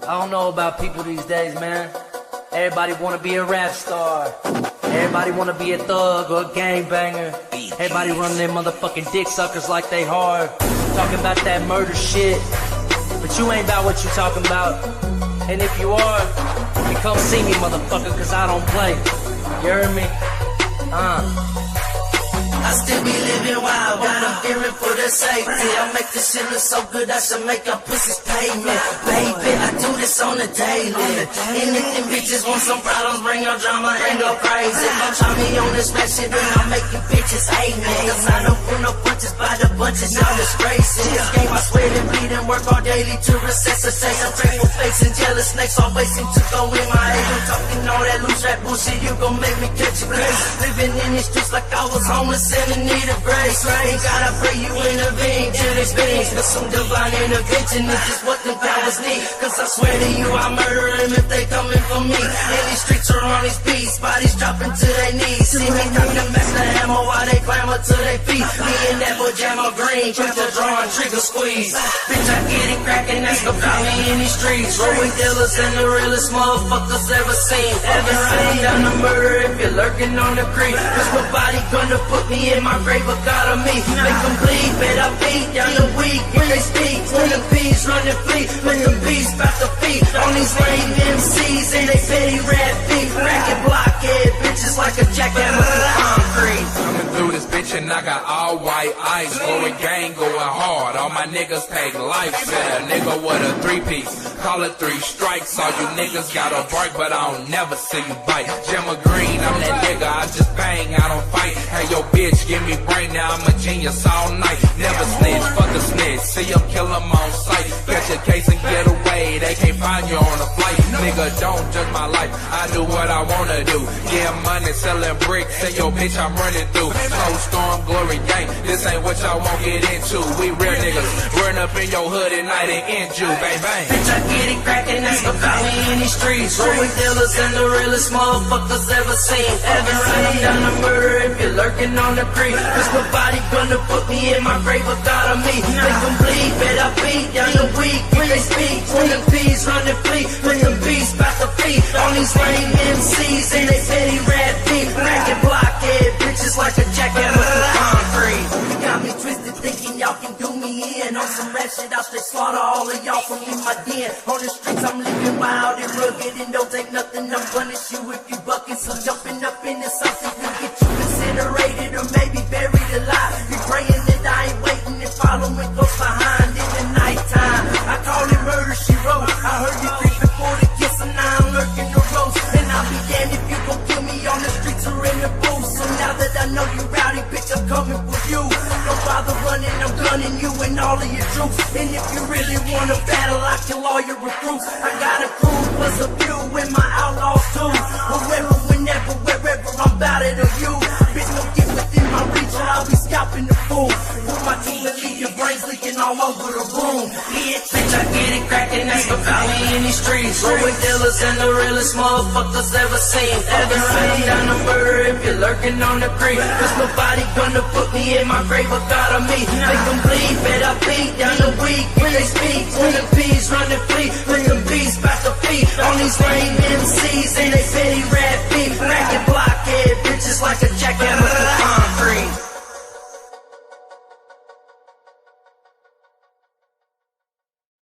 I don't know about people these days, man. Everybody wanna be a rap star. Everybody wanna be a thug or a gangbanger. Everybody running their motherfucking dick suckers like they hard. Talking about that murder shit. But you ain't about what you talking about. And if you are, then come see me, motherfucker, cause I don't play. You heard me? I still be living wild, got them fearing for their safety. I make this shit look so good, I should make our pussies pay me. Baby, I do this on the daily. And if them bitches want some problems, bring your drama and go crazy. Don't try me on this rap shit, then I'll make you bitches hate me. Cause I don't pull no punches by the bunches, y'all disgracing. This game I sweat and bleed and work all daily to resuscitate. I'm grateful facing jealous snakes, always seem to go in my head. I'm talking all that loose rap bullshit, you gon' make me catch a case. Living in these streets like I was homeless and in need of grace. Ain't gotta pray you intervene to these beings. But some divine intervention is just what them cowards need. Cause I swear to you, I murder them if they coming for me. And these streets are on these beats, bodies dropping to their knees. See me knocking back the hammer while they clamor to their feet. Me and that boy Jackhammer green, quick to draw and trigger squeeze. Bitch, I get it cracking, that's what got me in these streets. Rolling dealers and the realest motherfuckers ever seen. Ever running down the murder if you're lurking on the creek. Cause nobody gonna put me in my grave, but God on me. Make them bleed, bet I beat down the weak when they speak. When the bees run and flee, let them bees back the feet. On these lame MCs and they petty rap beat. Racket blockhead bitches like a jackhammer through concrete. Coming through this bitch and I got all white ice. Going gang, going hard. All my niggas take life. Said a nigga with a 3-piece. Call it 3 strikes. All you niggas gotta bark, but I don't never see you bite. Gemma Green, I'm that nigga. I just bang, I don't fight. Hey yo bitch, give me brain now. I'm a genius all night. Never snitch, fuck a snitch. See him kill him on sight. Catch a case and get away. They can't find you on a flight. Nigga, don't judge my life. I do what I wanna do. Yeah, money, selling bricks. Say yo bitch, I'm running through. Snow storm, glory gang. This ain't what y'all won't get into. We real niggas. Run up in your hood at night and end you. Bang bang. Bitch, I get it cracking, that's what got me in these streets. Rolling dealers and the realest motherfuckers ever seen. Ever running down the murder if you're lurking on the creek. Cause nobody gonna put me in my grave, but God on me. Make them bleed, bet I beat down the weak when they speak. When the bees run and flee, let them bees back the feet. On these lame MCs and they petty rap beat. Racket blockhead bitches like a jackhammer through concrete. You got me twisted thinking y'all can do me in. On some rap shit, I'll straight slaughter all of y'all from in my den. On the streets I'm living wild and rugged and don't take nothing. I'm punish you if you bucking. So jumping up in the something will get you incinerated or maybe buried alive. You praying that I ain't waiting and following close behind in the nighttime. I call it murder, she wrote. I heard you creeping for the kiss and now I'm lurking the roast. And I'll be damned if you gon' kill me on the streets or in the booth. So now that I know you rowdy, bitch, I'm coming for you. Don't bother running, I'm gunning you and all of your troops. And if you really wanna battle, I kill all your recruits. I got a crew plus a few and my outlaws too. Wherever, whenever, wherever I'm bout it or you. Bitch, don't get within my reach or I'll be scalping the fool. With my team and leave your brains leaking all over the room. Yeah, bitch, I get it cracking, that's what got me in these streets. Rolling dealers and the realest motherfuckers ever seen. Ever running down the murder if you're lurking on the creek. Cause nobody gonna put me in my grave, but God on me. Make them bleed, bet I beat down the weak when they speak. When the bees run and flee, let them bees back the feet. On these lame MCs and they